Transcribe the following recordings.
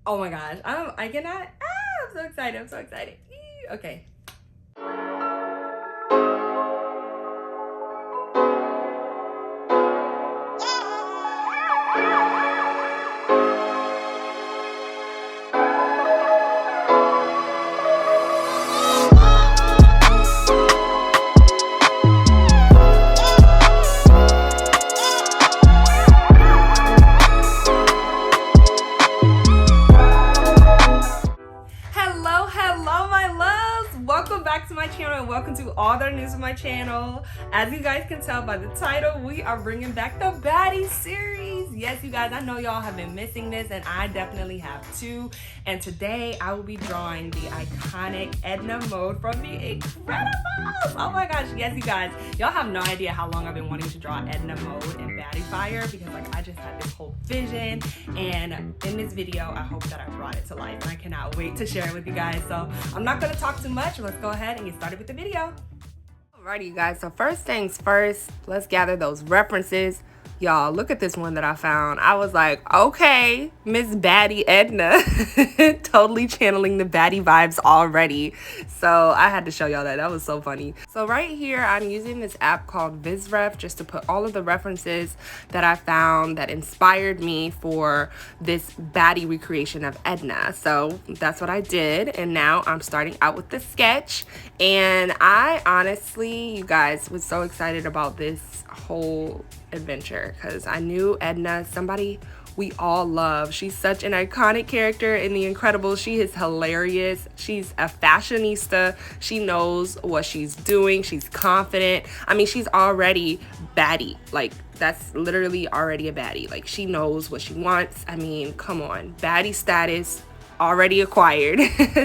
Oh my gosh, I cannot. I'm so excited. I'm so excited. Okay. And welcome to all the news of my channel. As you guys can tell by the title, we are bringing back the Baddie series. Yes, you guys, I know y'all have been missing this, and I definitely have too. And today I will be drawing the iconic Edna mode from The Incredibles. Oh my gosh, yes, you guys, y'all have no idea how long I've been wanting to draw Edna mode in Baddie Fire, because like I just had this whole vision, and in this video I hope that I brought it to life, and I cannot wait to share it with you guys. So I'm not going to talk too much. Let's go ahead and get started with the video. Alrighty, you guys, so first things first, let's gather those references. Y'all, look at this one that I found. I was like, okay, Miss Baddie Edna. Totally channeling the Baddie vibes already. So I had to show y'all that. That was so funny. So right here, I'm using this app called VizRef just to put all of the references that I found that inspired me for this Baddie recreation of Edna. So that's what I did. And now I'm starting out with the sketch. And I honestly, you guys, was so excited about this whole adventure because I knew Edna, somebody we all love. She's such an iconic character in The Incredibles. She is hilarious. She's a fashionista. She knows what she's doing. She's confident. I mean, she's already Baddie. Like, that's literally already a Baddie. Like, she knows what she wants. I mean, come on. Baddie status already acquired.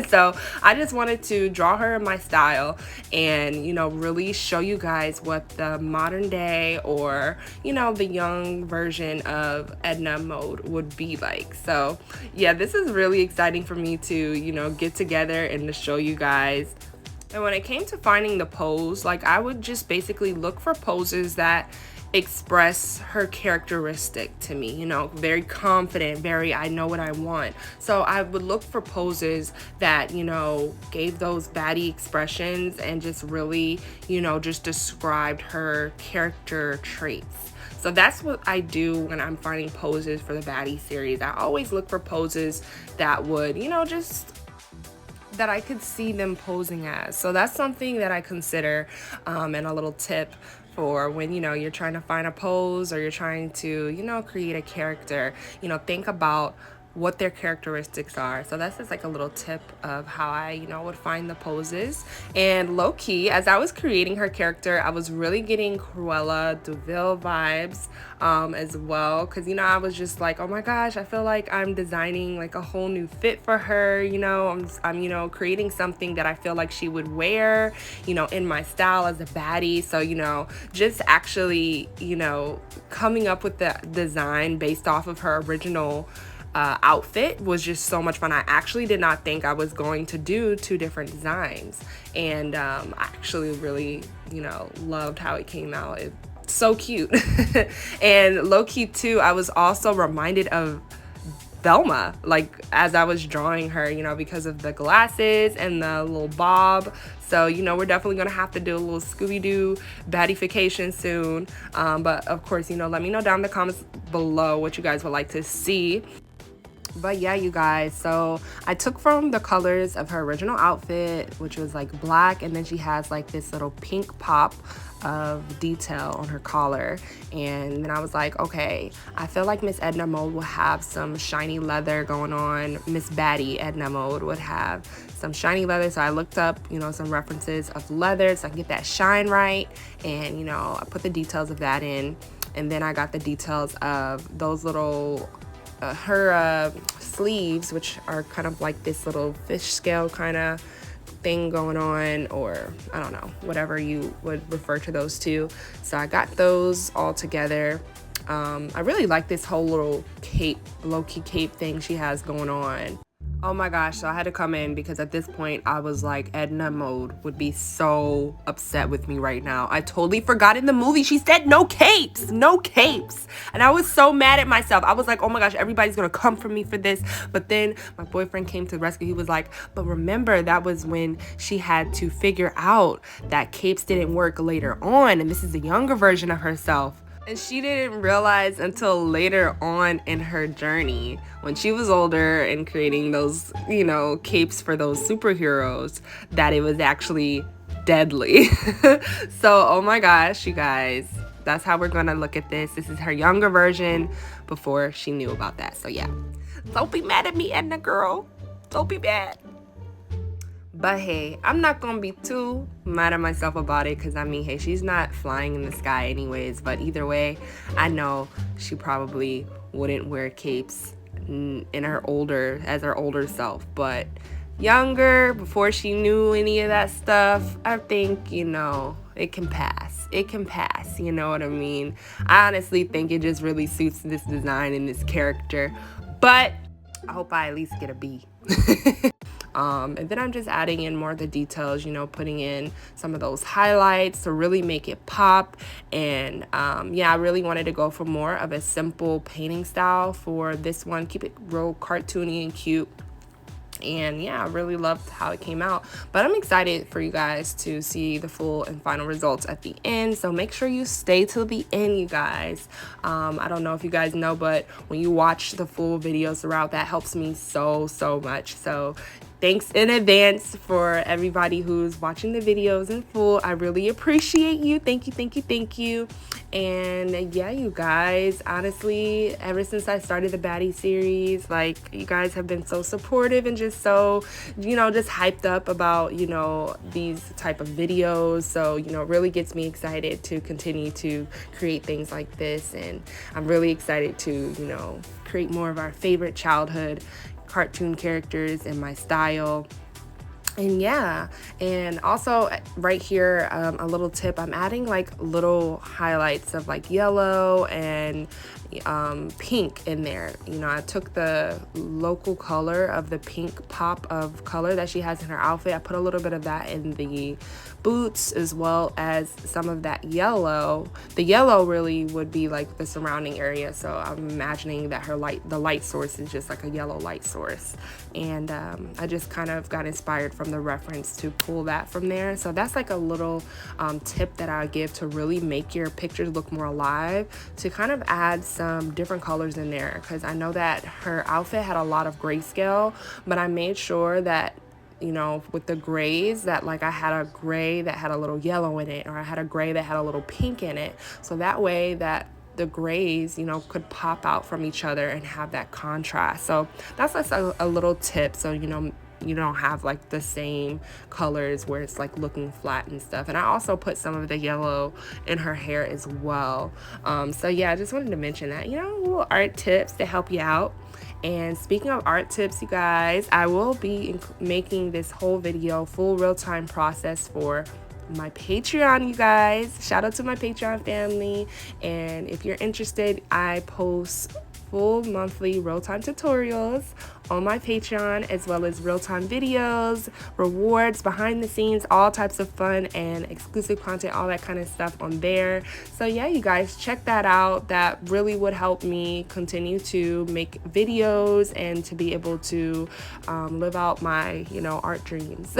So I just wanted to draw her in my style and, you know, really show you guys what the modern day or, you know, the young version of Edna mode would be like. So yeah, this is really exciting for me to, you know, get together and to show you guys. And when it came to finding the pose, like I would just basically look for poses that express her characteristic to me, you know, very confident, very I know what I want. So I would look for poses that, you know, gave those Baddie expressions and just really, you know, just described her character traits. So that's what I do when I'm finding poses for the Baddie series. I always look for poses that would, you know, just that I could see them posing as. So that's something that I consider, and a little tip for when, you know, you're trying to find a pose or you're trying to, you know, create a character, you know, think about what their characteristics are. So that's just like a little tip of how I, you know, would find the poses. And low-key, as I was creating her character, I was really getting Cruella de Vil vibes as well, because, you know, I was just like, oh my gosh, I feel like I'm designing like a whole new fit for her. You know, I'm you know, creating something that I feel like she would wear, you know, in my style as a Baddie. So, you know, just actually, you know, coming up with the design based off of her original outfit was just so much fun. I actually did not think I was going to do two different designs, and I actually really, you know, loved how it came out. It's so cute. And low-key too, I was also reminded of Velma, like as I was drawing her, you know, because of the glasses and the little bob. So, you know, we're definitely gonna have to do a little Scooby-Doo Baddification soon. But of course, you know, let me know down in the comments below what you guys would like to see. But yeah, you guys, so I took from the colors of her original outfit, which was like black, and then she has like this little pink pop of detail on her collar. And then I was like, okay, I feel like Miss Edna mode will have some shiny leather going on. Miss Baddie Edna mode would have some shiny leather. So I looked up, you know, some references of leather so I can get that shine right. And, you know, I put the details of that in. And then I got the details of those little her sleeves, which are kind of like this little fish scale kind of thing going on, or I don't know, whatever you would refer to those two. So I got those all together. I really like this whole little cape, low-key cape thing she has going on. Oh my gosh, so I had to come in because at this point I was like, Edna mode would be so upset with me right now. I totally forgot in the movie she said no capes, no capes. And I was so mad at myself. I was like, oh my gosh, everybody's gonna come for me for this. But then my boyfriend came to the rescue. He was like, but remember, that was when she had to figure out that capes didn't work later on. And this is a younger version of herself. And she didn't realize until later on in her journey, when she was older and creating those, you know, capes for those superheroes, that it was actually deadly. So, oh my gosh, you guys, that's how we're gonna look at this. This is her younger version before she knew about that. So yeah, don't be mad at me, Edna girl. Don't be mad. But hey, I'm not gonna be too mad at myself about it, because I mean, hey, she's not flying in the sky anyways. But either way, I know she probably wouldn't wear capes in her older self. But younger, before she knew any of that stuff, I think, you know, it can pass. It can pass, you know what I mean? I honestly think it just really suits this design and this character. But I hope I at least get a B. And then I'm just adding in more of the details, you know, putting in some of those highlights to really make it pop. And yeah, I really wanted to go for more of a simple painting style for this one. Keep it real cartoony and cute. And yeah, I really loved how it came out. But I'm excited for you guys to see the full and final results at the end. So make sure you stay till the end, you guys. I don't know if you guys know, but when you watch the full videos throughout, that helps me so much. So thanks in advance for everybody who's watching the videos in full. I really appreciate you. Thank you. And yeah, you guys, honestly, ever since I started the Baddie series, like, you guys have been so supportive and just so, you know, just hyped up about, you know, these type of videos. So, you know, it really gets me excited to continue to create things like this. And I'm really excited to, you know, create more of our favorite childhood cartoon characters in my style. And yeah, and also right here, a little tip, I'm adding like little highlights of like yellow and pink in there. You know, I took the local color of the pink pop of color that she has in her outfit. I put a little bit of that in the boots, as well as some of that yellow. The yellow really would be like the surrounding area, so I'm imagining that the light source is just like a yellow light source. And I just kind of got inspired from the reference to pull that from there. So that's like a little tip that I give to really make your pictures look more alive, to kind of add some different colors in there, because I know that her outfit had a lot of grayscale, but I made sure that, you know, with the grays, that like I had a gray that had a little yellow in it, or I had a gray that had a little pink in it, so that way that the grays, you know, could pop out from each other and have that contrast. So that's like a little tip, so you know, you don't have like the same colors where it's like looking flat and stuff. And I also put some of the yellow in her hair as well. So yeah, I just wanted to mention that, you know, little art tips to help you out. And speaking of art tips, you guys, I will be making this whole video full real-time process for my Patreon, you guys. Shout out to my Patreon family. And if you're interested, I post full monthly real-time tutorials on my Patreon, as well as real-time videos, rewards, behind the scenes, all types of fun and exclusive content, all that kind of stuff on there. So yeah, you guys, check that out. That really would help me continue to make videos and to be able to live out my, you know, art dreams.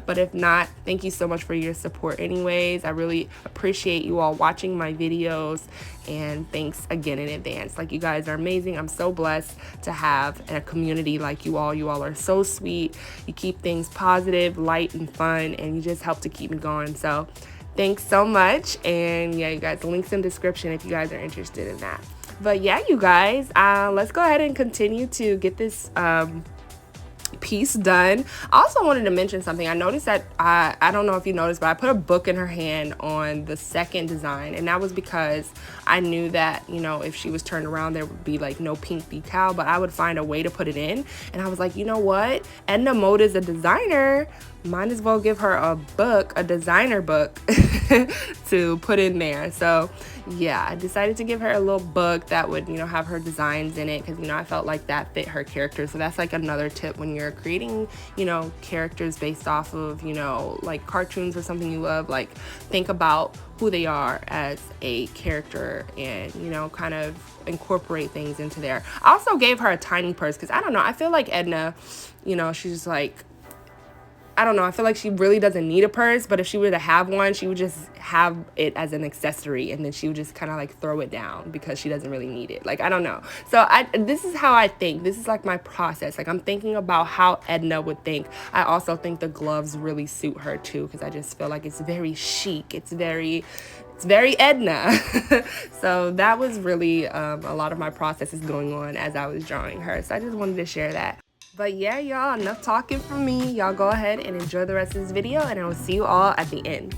But if not, thank you so much for your support anyways. I really appreciate you all watching my videos, and thanks again in advance. Like, you guys are amazing. I'm so blessed to have a community like you all. You all are so sweet. You keep things positive, light, and fun, and you just help to keep me going. So thanks so much. And yeah, you guys, the link's in the description if you guys are interested in that. But yeah, you guys, let's go ahead and continue to get this piece done. I also wanted to mention something. I noticed that I don't know if you noticed, but I put a book in her hand on the second design, and that was because I knew that, you know, if she was turned around, there would be like no pink decal, but I would find a way to put it in. And I was like, you know what, Edna Mode is a designer, might as well give her a book, a designer book to put in there. So yeah, I decided to give her a little book that would, you know, have her designs in it, because, you know, I felt like that fit her character. So that's like another tip when you're creating, you know, characters based off of, you know, like cartoons or something you love. Like, think about who they are as a character and, you know, kind of incorporate things into there. I also gave her a tiny purse because, I don't know, I feel like Edna, you know, she's like, I don't know, I feel like she really doesn't need a purse, but if she were to have one, she would just have it as an accessory, and then she would just kind of like throw it down because she doesn't really need it. Like, I don't know. So this is how I think. This is like my process. Like, I'm thinking about how Edna would think. I also think the gloves really suit her too, because I just feel like it's very chic. It's very Edna. So that was really a lot of my processes going on as I was drawing her. So I just wanted to share that. But yeah, y'all, enough talking from me. Y'all go ahead and enjoy the rest of this video, and I will see you all at the end.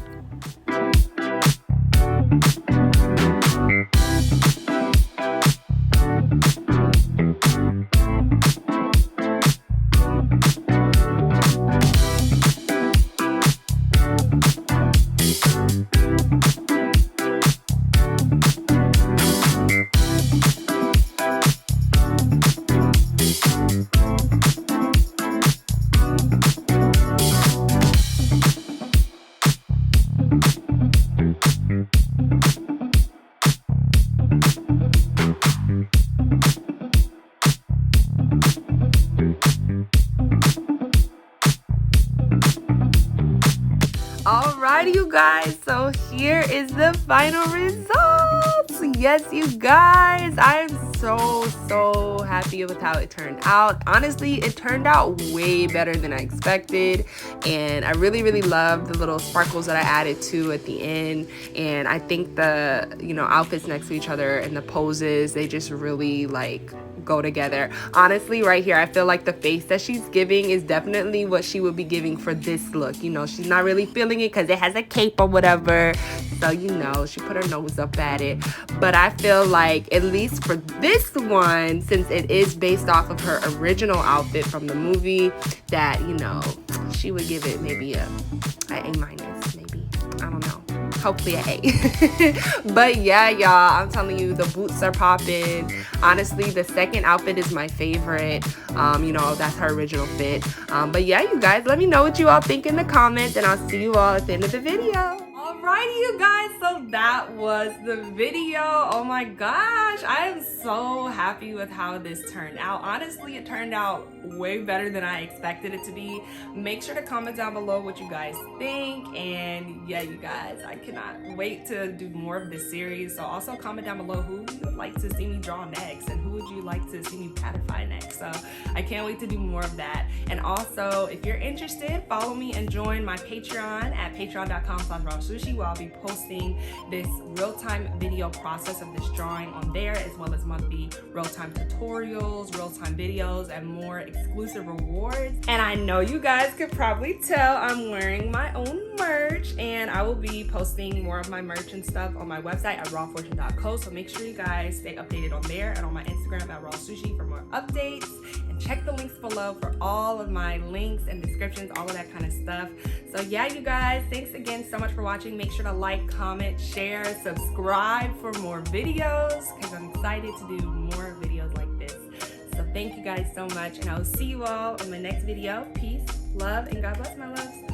Alrighty, you guys, so here is the final results. Yes, you guys, I am so happy with how it turned out. Honestly, it turned out way better than I expected, and I really love the little sparkles that I added to at the end. And I think the, you know, outfits next to each other and the poses, they just really like go together. Honestly, right here, I feel like the face that she's giving is definitely what she would be giving for this look. You know, she's not really feeling it because it has a cape or whatever, so, you know, she put her nose up at it. But I feel like, at least for this one, since it is based off of her original outfit from the movie, that, you know, she would give it maybe a A minus, maybe. I don't know. Hopefully an A. But yeah, y'all, I'm telling you, the boots are popping. Honestly, the second outfit is my favorite. You know, that's her original fit. But yeah, you guys, let me know what you all think in the comments, and I'll see you all at the end of the video. Alrighty, you guys, so that was the video. Oh my gosh, I am so happy with how this turned out. Honestly, it turned out way better than I expected it to be. Make sure to comment down below what you guys think, and yeah, you guys, I cannot wait to do more of this series. So also comment down below who you would like to see me draw next, and who would you like to see me paddify next. So I can't wait to do more of that. And also, if you're interested, follow me and join my Patreon at patreon.com/Rawsueshii, where I'll be posting this real-time video process of this drawing on there, as well as monthly real-time tutorials, real-time videos, and more exclusive rewards. And I know you guys could probably tell I'm wearing my own merch, and I will be posting more of my merch and stuff on my website at rawfortune.co. So make sure you guys stay updated on there and on my Instagram at Rawsueshii for more updates. And check the links below for all of my links and descriptions, all of that kind of stuff. So yeah, you guys, thanks again so much for watching. Make sure to like, comment, share, subscribe for more videos, because I'm excited to do more videos like this. So thank you guys so much, and I will see you all in my next video. Peace, love, and God bless, my loves.